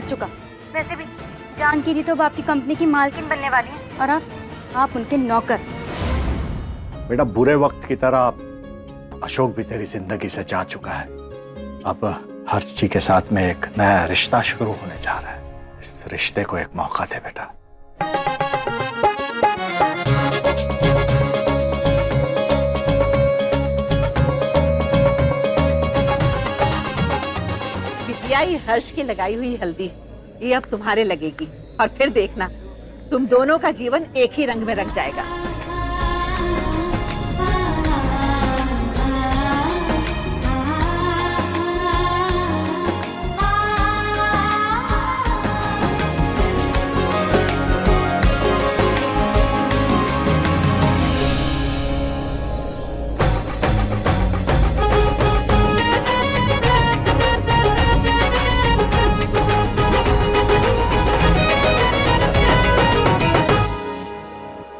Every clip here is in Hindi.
चुका। वैसे भी जानकी थी तो अब आपकी कंपनी की मालकिन बनने वाली है और आप उनके नौकर। बेटा, बुरे वक्त की तरह अशोक भी तेरी जिंदगी से जा चुका है। अब हर्षी के साथ में एक नया रिश्ता शुरू होने जा रहा है। इस रिश्ते को एक मौका दे बेटा। बिटिया, ये हर्ष की लगाई हुई हल्दी ये अब तुम्हारे लगेगी और फिर देखना तुम दोनों का जीवन एक ही रंग में रंग जाएगा।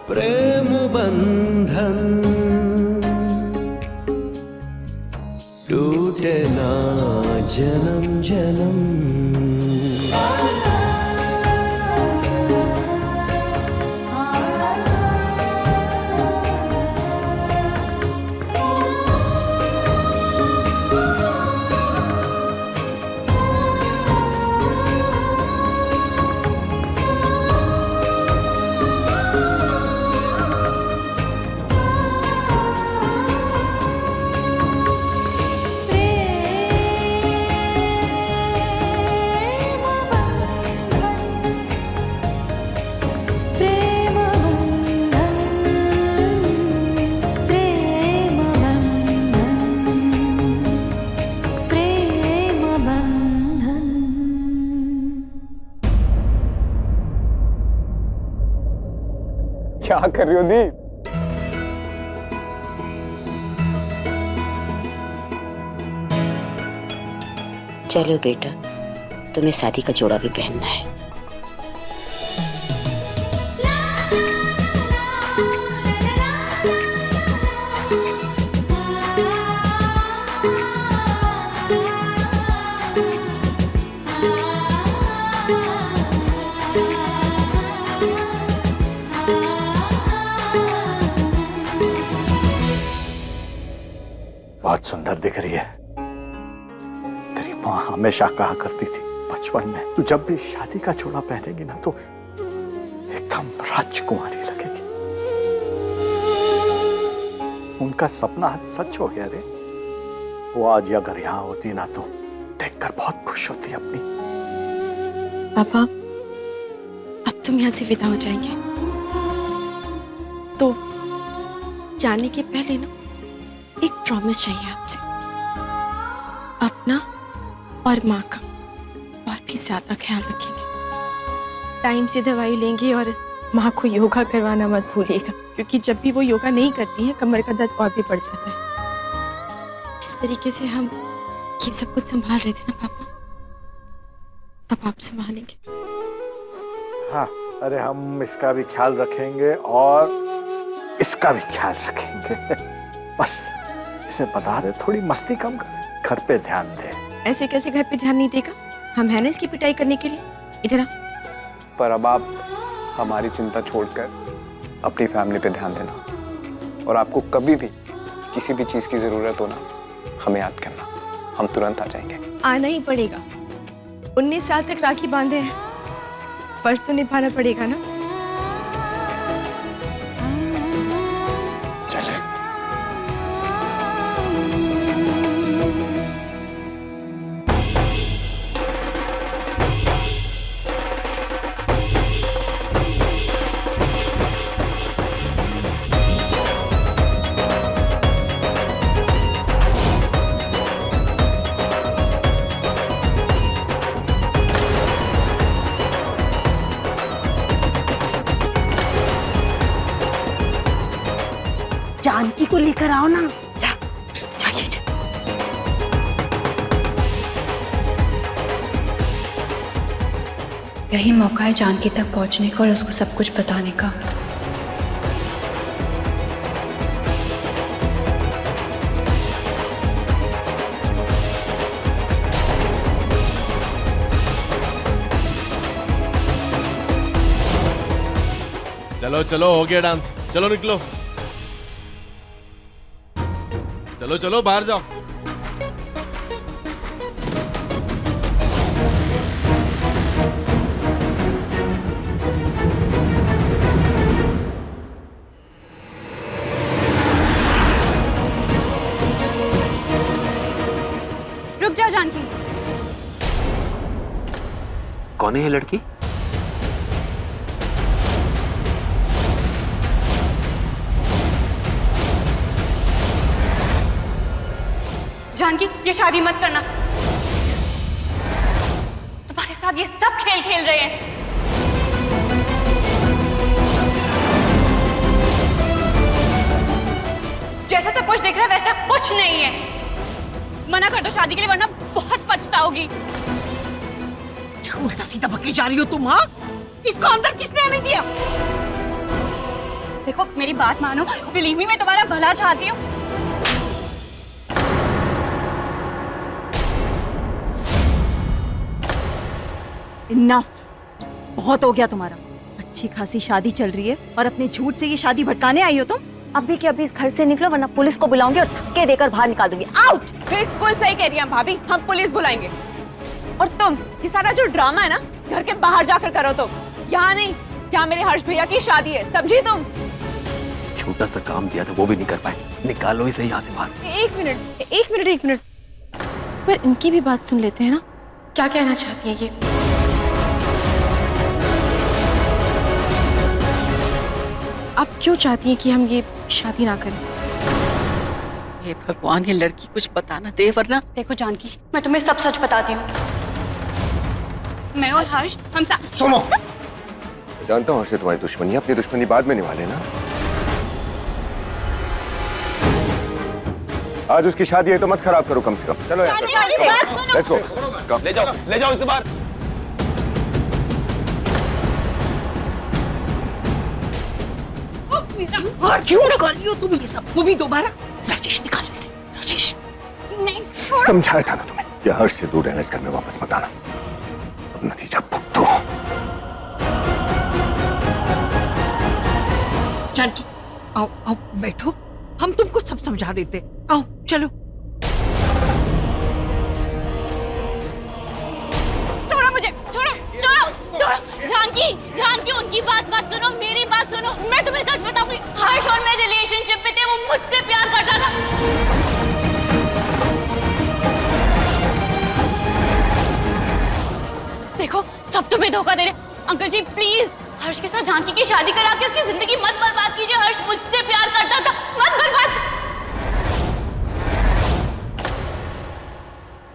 प्रेम बंधन टूटे ना जन्म जन्म। क्या कर रही हो दी? चलो बेटा, तुम्हें शादी का जोड़ा भी पहनना है। बहुत सुंदर दिख रही है। तेरी माँ हमेशा कहा करती थी बचपन में, तू जब भी शादी का जोड़ा पहनेगी ना तो एकदम राजकुमारी लगेगी। उनका सपना आज सच हो गया रे। वो आज अगर यहाँ होती ना तो देखकर बहुत खुश होती अपनी। पापा, अब तुम यहाँ से विदा हो जाएंगे तो जाने के पहले ना एक प्रॉमिस चाहिए आपसे, अपना और माँ का और भी ज्यादा ख्याल रखेंगे। टाइम से दवाई लेंगे और माँ को योगा करवाना मत भूलिएगा, क्योंकि जब भी वो योगा नहीं करती है कमर का दर्द और भी बढ़ जाता है। जिस तरीके से हम ये सब कुछ संभाल रहे थे ना पापा, तब आप संभालेंगे। हाँ, अरे हम इसका भी ख्याल रखेंगे और इसका भी ख्याल रखेंगे। बस इसे बता दे थोड़ी मस्ती कम कर, घर पे ध्यान दे। ऐसे कैसे घर पे ध्यान नहीं देगा? हम है ना इसकी पिटाई करने के लिए। इधर आ। पर अब आप हमारी चिंता छोड़कर अपनी फैमिली पे ध्यान देना, और आपको कभी भी किसी भी चीज की जरूरत हो ना, हमें याद करना, हम तुरंत आ जाएंगे। आना ही पड़ेगा। 19 साल तक राखी बांधे हैं, फर्ज तो निभाना पड़ेगा ना। चले। जानकी को लेकर आओ ना। जा। जाइए जा। यही मौका है जानकी तक पहुंचने का और उसको सब कुछ बताने का। चलो चलो हो गया डांस, चलो निकलो, चलो चलो बाहर जाओ। रुक जाओ जानकी। कौन है ये लड़की? जानकी ये शादी मत करना, तुम्हारे साथ ये सब खेल खेल रहे हैं। जैसा सब कुछ दिख रहा है वैसा कुछ नहीं है। मना कर दो शादी के लिए वरना बहुत पछताओगी। उल्टा सीधा बकी जा रही हो तुम। हाँ, इसको अंदर किसने आने दिया? देखो मेरी बात मानो, बिलीव मी मैं तुम्हारा भला चाहती हूँ। इनफ, बहुत हो गया तुम्हारा। अच्छी खासी शादी चल रही है और अपने झूठ से ये शादी भटकाने आई हो तुम। अभी के अभी इस घर से निकलो वरना पुलिस को बुलाऊंगी और धक्के देकर बाहर निकाल दूंगी। आउट। बिल्कुल सही कह रही हैं भाभी, हम पुलिस बुलाएंगे। और तुम ये सारा जो ड्रामा है ना घर के बाहर जाकर करो। तुम यहाँ नहीं, यहाँ मेरे हर्ष भैया की शादी है, समझी तुम? छोटा सा काम दिया था वो भी नहीं कर पाए, निकालो इसे यहाँ से बाहर। एक मिनट, पर इनकी भी बात सुन लेते हैं ना, क्या कहना चाहती है ये। आप क्यों चाहती हैं कि हम ये शादी ना करें? हे भगवान, ये लड़की कुछ बताना दे वरना। देखो जानकी, मैं तुम्हें सब सच बताती हूँ। मैं और हर्ष हम सुनो, जानता हूँ हर्ष से तुम्हारी दुश्मनी है, अपनी दुश्मनी बाद में निभा लेना। आज उसकी शादी है तो मत खराब करो कम से कम। चलो यार, लेट्स गो। ले जाओ इसे बाहर। क्यों कर रही हो तुम ये सब? वो भी दोबारा? राजेश निकालो इसे। राजेश नहीं, समझाया था ना तुम्हें, ये हर्ष से दूर रहना, इस घर में वापस मत आना। अब नतीजा भुगतो। जानकी आओ आओ बैठो, हम तुमको सब समझा देते। आओ चलो। छोड़ो मुझे, छोड़ो छोड़ो छोड़ो। जानकी उनकी बात मत सुनो, मेरी बात सुनो। मैं तुम्हें सच बताऊंगी, हर्ष और मैं रिलेशनशिप में थे, वो मुझसे प्यार करता था। देखो सब तुम्हें धोखा दे रहे। अंकल जी प्लीज हर्ष के साथ जानकी की शादी करा के उसकी जिंदगी मत बर्बाद कीजिए। हर्ष मुझसे प्यार करता था, मत बर्बाद।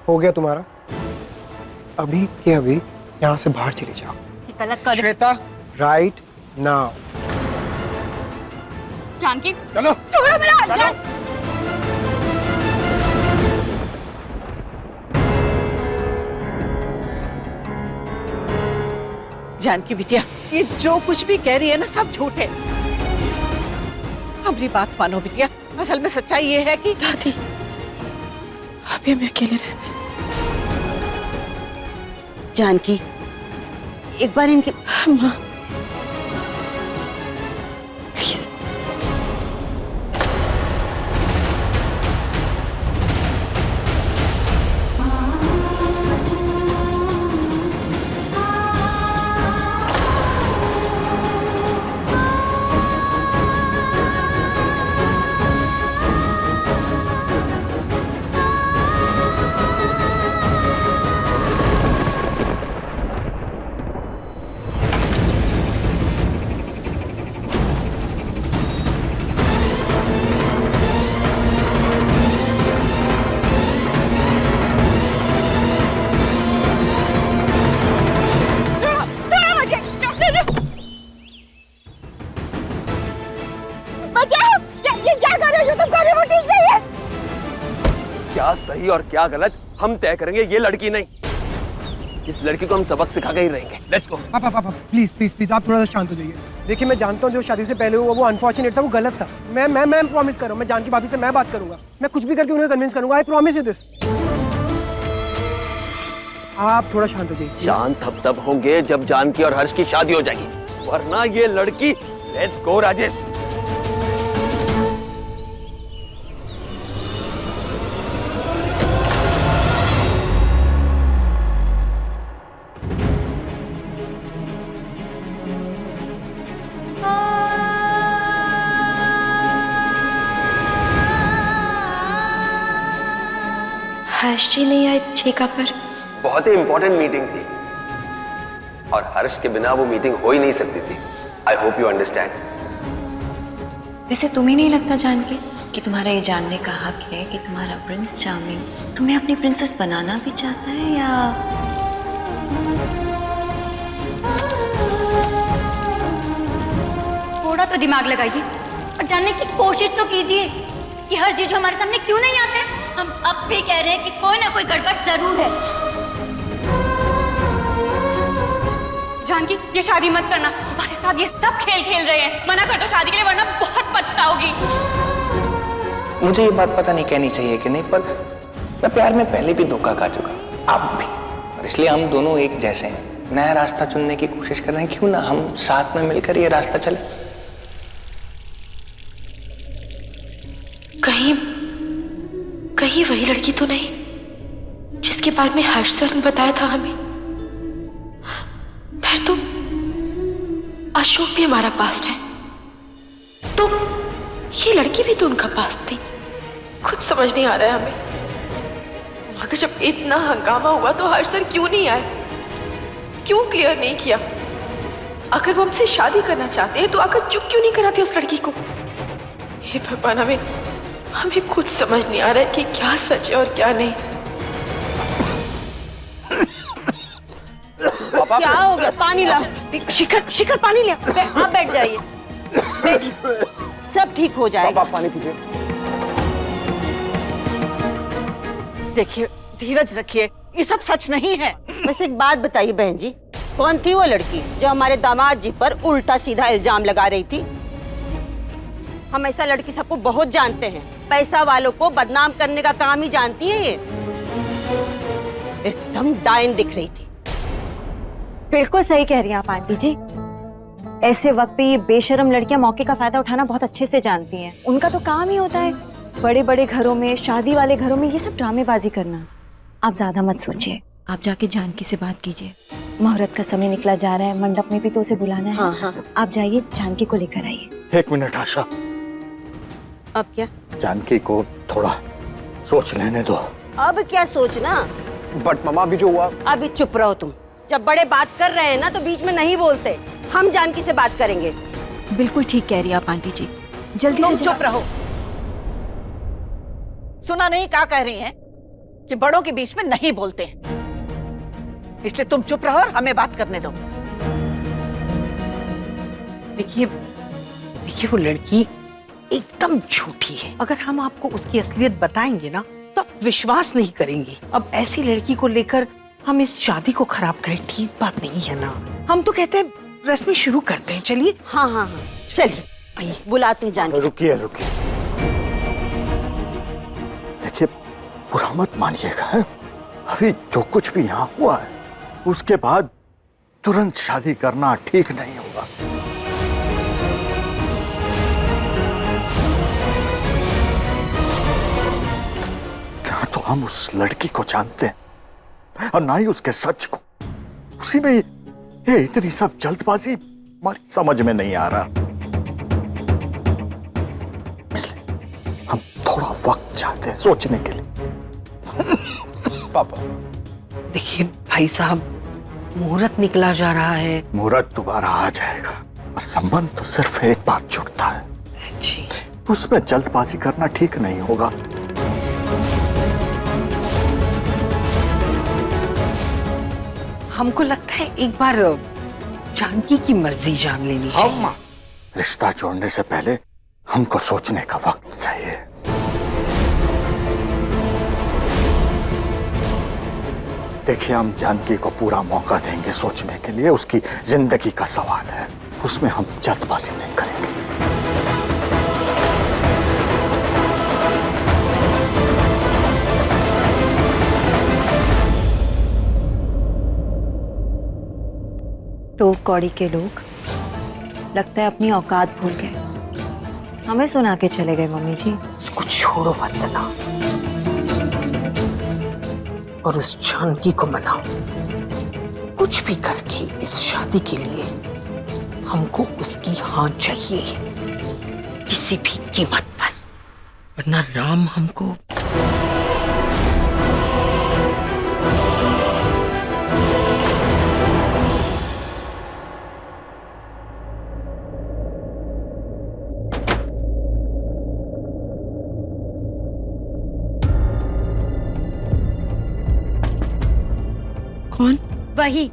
हो गया तुम्हारा, अभी के अभी यहाँ से बाहर चली जाओ। गलत कर श्वेता, राइट नाउ। जानकी चलो, छोड़ो मेरा। जानकी बिटिया, ये जो कुछ भी कह रही है ना सब झूठ है। हमारी बात मानो बिटिया, असल में सच्चाई ये है कि दादी अभी हमें अकेले रहना है। जानकी एक बार इनके माँ प्लीज। क्या सही और क्या गलत हम तय करेंगे, ये लड़की नहीं। इस लड़की को हम सबक सिखा के ही रहेंगे। Let's go. पापा प्लीज प्लीज प्लीज आप थोड़ा सा शांत हो जाइए। देखिए मैं जानता हूँ जो शादी से पहले हुआ वो अनफॉर्चुनेट था, वो गलत था। मैं प्रॉमिस कर रहा हूँ, मैं जानकी भाभी से मैं बात करूंगा, मैं कुछ भी करके उन्हें कन्विंस करूंगा। I promise you this. आप थोड़ा शांत हो जाइए। शांत तब होंगे जब जानकी और हर्ष की शादी हो जाएगी, वरना ये लड़की लेट्स गो राजेश। हर्ष जी नहीं आए ठेका पर? बहुत ही इंपॉर्टेंट मीटिंग थी और हर्ष के बिना वो मीटिंग हो ही नहीं सकती थी। I hope you understand. वैसे तुम्हें नहीं लगता जान के कि तुम्हारा ये जानने का हक है कि तुम्हारा प्रिंस चार्मिंग तुम्हें अपनी प्रिंसेस बनाना भी चाहता है, या थोड़ा तो दिमाग लगाइए और जानने की कोशिश तो कीजिए कि हर्ष जी जो हमारे सामने क्यों नहीं आते। हम अब भी कह रहे हैं कि कोई ना कोई गड़बड़ जरूर है। जानकी, ये शादी मत करना। तुम्हारे साथ ये सब खेल खेल रहे हैं। मना कर दो शादी के लिए, वरना बहुत पछताओगी। मुझे ये बात पता नहीं कहनी चाहिए कि नहीं, पर मैं प्यार में पहले भी धोखा खा चुका, अब भी, और इसलिए हम दोनों एक जैसे हैं। नया रास्ता चुनने की कोशिश कर रहे हैं, क्यों ना हम साथ में मिलकर ये रास्ता चले। कहीं वही लड़की तो नहीं जिसके बारे में हर्ष सर ने बताया था हमें? फिर तो अशोक भी हमारा पास्ट है, तो ये लड़की भी तो उनका पास्ट थी। कुछ समझ नहीं आ रहा है हमें। मगर जब इतना हंगामा हुआ तो हर्ष सर क्यों नहीं आए? क्यों क्लियर नहीं किया? अगर वो हमसे शादी करना चाहते हैं तो आकर चुप क्यों नहीं कराते उस लड़की को? हे भगवान, हमें कुछ समझ नहीं आ रहा है कि क्या सच है और क्या नहीं। क्या हो गया? पानी ला। शिखर पानी ले। आप बैठ जाइए, बैठिए, सब ठीक हो जाएगा। पानी पीजिए। देखिए, धीरज रखिए, ये सब सच नहीं है। वैसे एक बात बताइए बहन जी, कौन थी वो लड़की जो हमारे दामाद जी पर उल्टा सीधा इल्जाम लगा रही थी? हम ऐसा लड़की सबको बहुत जानते हैं, पैसा वालों को बदनाम करने का काम ही जानती है ये। एकदम डायन दिख रही थी। बिल्कुल सही कह रही हैं आप आंटी जी। ऐसे वक्त पे ये बेशरम लड़कियां मौके का फायदा उठाना बहुत अच्छे से जानती हैं। उनका तो काम ही होता है बड़े बड़े घरों में, शादी वाले घरों में ये सब ड्रामेबाजी करना। आप ज्यादा मत सोचिए, आप जाके जानकी से बात कीजिए। मुहूर्त का समय निकला जा रहा है, मंडप में भी तो उसे बुलाना है। हाँ। आप जाइए, जानकी को लेकर आइए। 1 मिनट आशा, अब क्या? जानकी को थोड़ा सोच लेने दो। अब क्या सोचना? बट मम्मा, अभी जो हुआ। अभी चुप रहो तुम। जब बड़े बात कर रहे हैं ना तो बीच में नहीं बोलते। हम जानकी से बात करेंगे। बिल्कुल ठीक कह रही है आप आंटी जी, जल्दी से चुप रहो। सुना नहीं क्या कह रही हैं कि बड़ों के बीच में नहीं बोलते हैं, इसलिए तुम चुप रहो और हमें बात करने दो। देखिए वो लड़की एकदम झूठी है। अगर हम आपको उसकी असलियत बताएंगे ना तो आप विश्वास नहीं करेंगी। अब ऐसी लड़की को लेकर हम इस शादी को खराब करें, ठीक बात नहीं है ना। हम तो कहते हैं रस्में शुरू करते हैं। चलिए। हाँ, चलिए, आइए, बुलाते हैं जानकी। रुकिए। देखिए, बुरा मत मानिएगा, है? अभी जो कुछ भी यहाँ हुआ है उसके बाद तुरंत शादी करना ठीक नहीं होगा। ना तो हम उस लड़की को जानते हैं और ना ही उसके सच को। उसी में ये इतनी सब जल्दबाजी हमारी समझ में नहीं आ रहा, इसलिए हम थोड़ा वक्त चाहते हैं सोचने के लिए। पापा, देखिए भाई साहब, मुहूर्त निकला जा रहा है। मुहूर्त दोबारा आ जाएगा और संबंध तो सिर्फ एक बार जुड़ता है जी। उसमें जल्दबाजी करना ठीक नहीं होगा। हमको लगता है एक बार जानकी की मर्जी जान लेनी चाहिए। रिश्ता जोड़ने से पहले हमको सोचने का वक्त चाहिए। देखिए, हम जानकी को पूरा मौका देंगे सोचने के लिए। उसकी जिंदगी का सवाल है, उसमें हम जल्दबाजी नहीं करेंगे। तो कौड़ी के लोग लगता है अपनी औकात भूल गए। हमें सुना के चले गए मम्मी जी। उसको छोड़ो वंदना, और उस जानकी को मनाओ। कुछ भी करके इस शादी के लिए हमको उसकी हाँ चाहिए, किसी भी कीमत पर, वरना राम हमको कौन? वही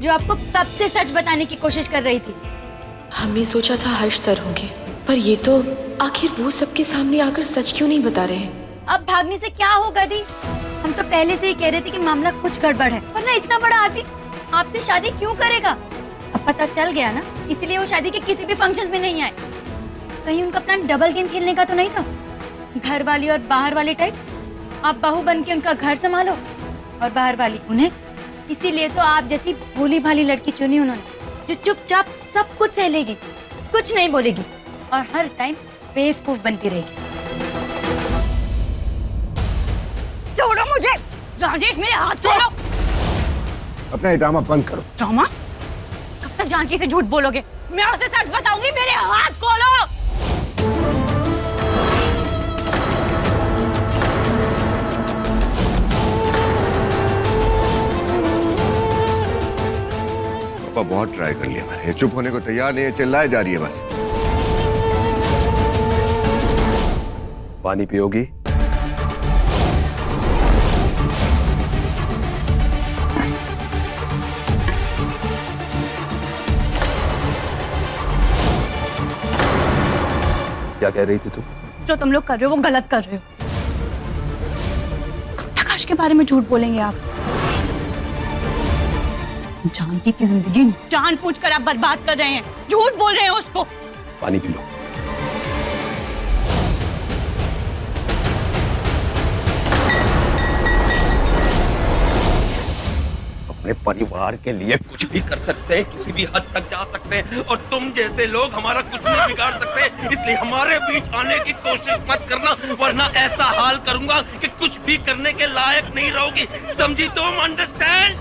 जो आपको कब से सच बताने की कोशिश कर रही थी। हमने सोचा था हर्ष सर होंगे, पर ये तो आखिर वो सबके सामने आकर सच क्यों नहीं बता रहे? अब भागने से क्या होगा दी? हम तो पहले से ही कह रहे थे कि मामला कुछ गड़बड़ है, वरना इतना बड़ा आदमी आपसे शादी क्यों करेगा? अब पता चल गया ना, इसलिए वो शादी के किसी भी फंक्शंस में नहीं आए। कहीं उनका प्लान डबल गेम खेलने का तो नहीं था? घर वाली और बाहर वाले टाइप्स। आप बहू बन के उनका घर संभालो और बाहर वाली उन्हें। इसीलिए तो आप जैसी भोली भाली लड़की चुनी उन्होंने, जो चुपचाप सब कुछ सह लेगी, कुछ नहीं बोलेगी और हर टाइम बेवकूफ बनती रहेगी। छोड़ो मुझे राजेश, मेरे हाथ छोड़ो। अपना ये ड्रामा बंद करो। ड्रामा? कब तक जानकी से झूठ बोलोगे? मैं उसे सच बताऊंगी। मेरे हाथ खोलो। पापा बहुत ट्राई कर लिया मैंने, चुप होने को तैयार नहीं है, चिल्लाए जा रही है बस। पानी पियोगी? क्या कह रही थी तुम? जो तुम लोग कर रहे हो वो गलत कर रहे हो। कब तक हर्ष के बारे में झूठ बोलेंगे आप? जानकी की जिंदगी जानबूझकर आप बर्बाद कर रहे हैं, झूठ बोल रहे हैं उसको। पानी पी लो। अपने परिवार के लिए कुछ भी कर सकते हैं, किसी भी हद तक जा सकते हैं, और तुम जैसे लोग हमारा कुछ नहीं बिगाड़ सकते। इसलिए हमारे बीच आने की कोशिश मत करना, वरना ऐसा हाल करूंगा कि कुछ भी करने के लायक नहीं रहोगी। समझी तुम? अंडरस्टैंड?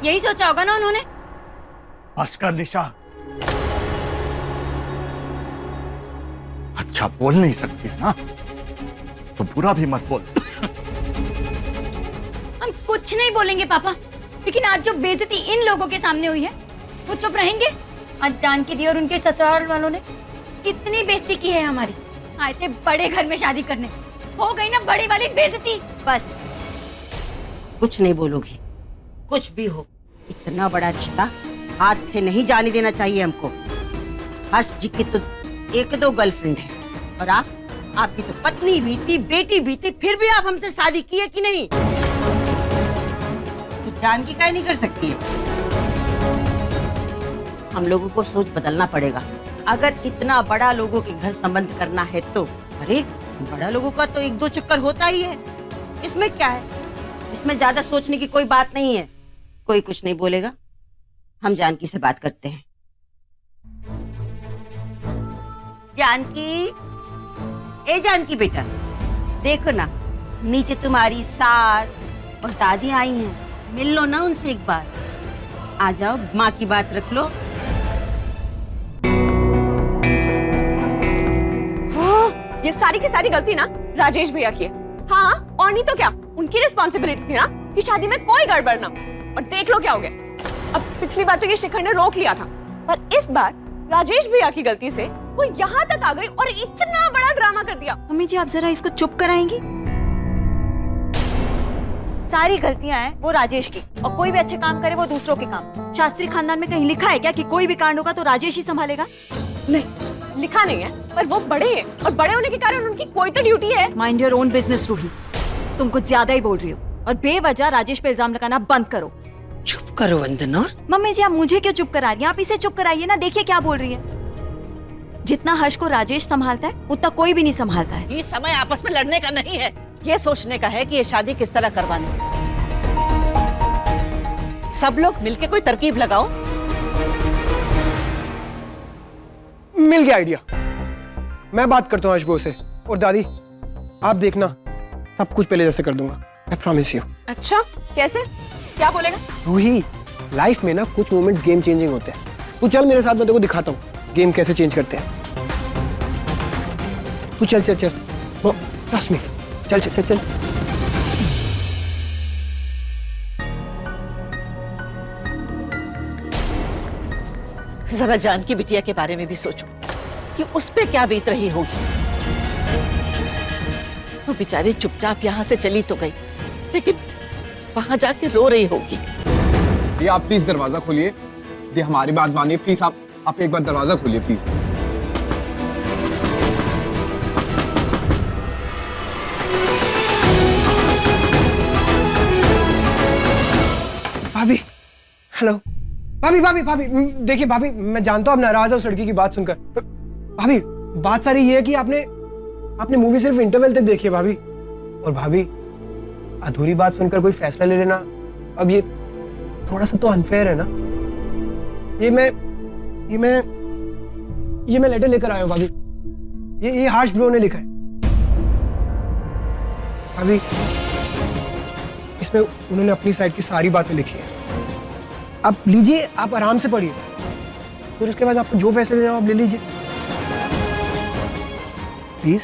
यही सोचा होगा ना उन्होंने। बस कर निशा, अच्छा बोल नहीं सकती ना तो बुरा भी मत बोल। हम कुछ नहीं बोलेंगे पापा, लेकिन आज जो बेइज्जती इन लोगों के सामने हुई है वो चुप रहेंगे? आज जानकी दी और उनके ससुराल वालों ने कितनी बेइज्जती की है हमारी। आए थे बड़े घर में शादी करने, हो गई ना बड़ी वाली बेइज्जती। बस कुछ नहीं बोलोगी, कुछ भी हो। इतना बड़ा रिश्ता हाथ से नहीं जाने देना चाहिए हमको। हर्ष जी की तो एक दो गर्लफ्रेंड है, और आपकी तो पत्नी भी थी, बेटी भी थी, फिर भी आप हमसे शादी की है कि नहीं? तो जानकी काहे नहीं कर सकती है? हम लोगों को सोच बदलना पड़ेगा। अगर इतना बड़ा लोगों के घर संबंध करना है तो अरे बड़ा लोगों का तो एक दो चक्कर होता ही है, इसमें क्या है? इसमें ज्यादा सोचने की कोई बात नहीं है। कोई कुछ नहीं बोलेगा, हम जानकी से बात करते हैं। जानकी, ए जानकी बेटा, देखो ना नीचे तुम्हारी सास और दादी आई हैं, मिल लो ना उनसे एक बार। आ जाओ, माँ की बात रख लो। ये सारी की सारी गलती ना राजेश भैया की है। हाँ, और नहीं तो क्या, उनकी रिस्पॉन्सिबिलिटी थी ना कि शादी में कोई गड़बड़ ना। और देख लो क्या हो गया। अब पिछली बार तो ये शिखर ने रोक लिया था, पर इस बार राजेश भैया की गलती से वो यहाँ तक आ गई और इतना बड़ा ड्रामा कर दिया। मम्मी जी आप जरा इसको चुप कराएंगी? सारी गलतियां हैं वो राजेश की, और कोई भी अच्छे काम करे वो दूसरों के काम। शास्त्री खानदान में कहीं लिखा है क्या कि कोई भी कांड होगा तो राजेश ही संभालेगा? नहीं, लिखा नहीं है, पर वो बड़े हैं और बड़े होने के कारण उनकी कोई तो ड्यूटी है। Mind your own business Roohi, तुम कुछ ज्यादा ही बोल रही हो, और बेवजह राजेश पे इल्जाम लगाना बंद करो। चुप करो वंदना। मम्मी जी आप मुझे क्यों चुप करा रही हैं? आप इसे चुप कराइए ना, देखिए क्या बोल रही है। जितना हर्ष को राजेश संभालता है उतना कोई भी नहीं संभालता है। ये समय आपस में लड़ने का नहीं है। ये सोचने का है कि ये शादी किस तरह करवानी। सब लोग मिलके कोई तरकीब लगाओ। मिल गया आइडिया। मैं बात करता हूँ अशगो से। और दादी आप देखना, सब कुछ पहले जैसे कर दूंगा, आई प्रॉमिस यू। अच्छा कैसे, क्या बोलेगा? रूही, लाइफ में ना कुछ मोमेंट्स गेम चेंजिंग होते हैं। तू चल मेरे साथ, मैं तेरे को दिखाता हूँ गेम कैसे चेंज करते हैं। तू चल चल चल, ट्रस्ट मी, चल चल चल चल। जरा जानकी बिटिया के बारे में भी सोचो कि उस पे क्या बीत रही होगी। वो बेचारी चुपचाप यहाँ से चली तो गई, लेकिन वहां जाके रो रही होगी। ये आप प्लीज दरवाजा खोलिए, ये हमारी बात मानिए प्लीज। आप एक बार दरवाजा खोलिए प्लीज। भाभी, हेलो भाभी। भाभी भाभी देखिए भाभी, मैं जानता हूँ आप नाराज है उस लड़की की बात सुनकर। भाभी बात सारी ये है कि आपने मूवी सिर्फ इंटरवल तक देखी है भाभी। और भाभी अधूरी बात सुनकर कोई फैसला ले लेना, अब ये थोड़ा सा तो अनफेयर है ना। ये मैं लेटर लेकर आया हूँ भाभी। ये हार्श ब्रो ने लिखा है भाभी। इसमें उन्होंने अपनी साइड की सारी बातें लिखी है। आप लीजिए, आप आराम से पढ़िए, फिर उसके बाद आपको जो फैसला लेना हो आप ले लीजिए प्लीज।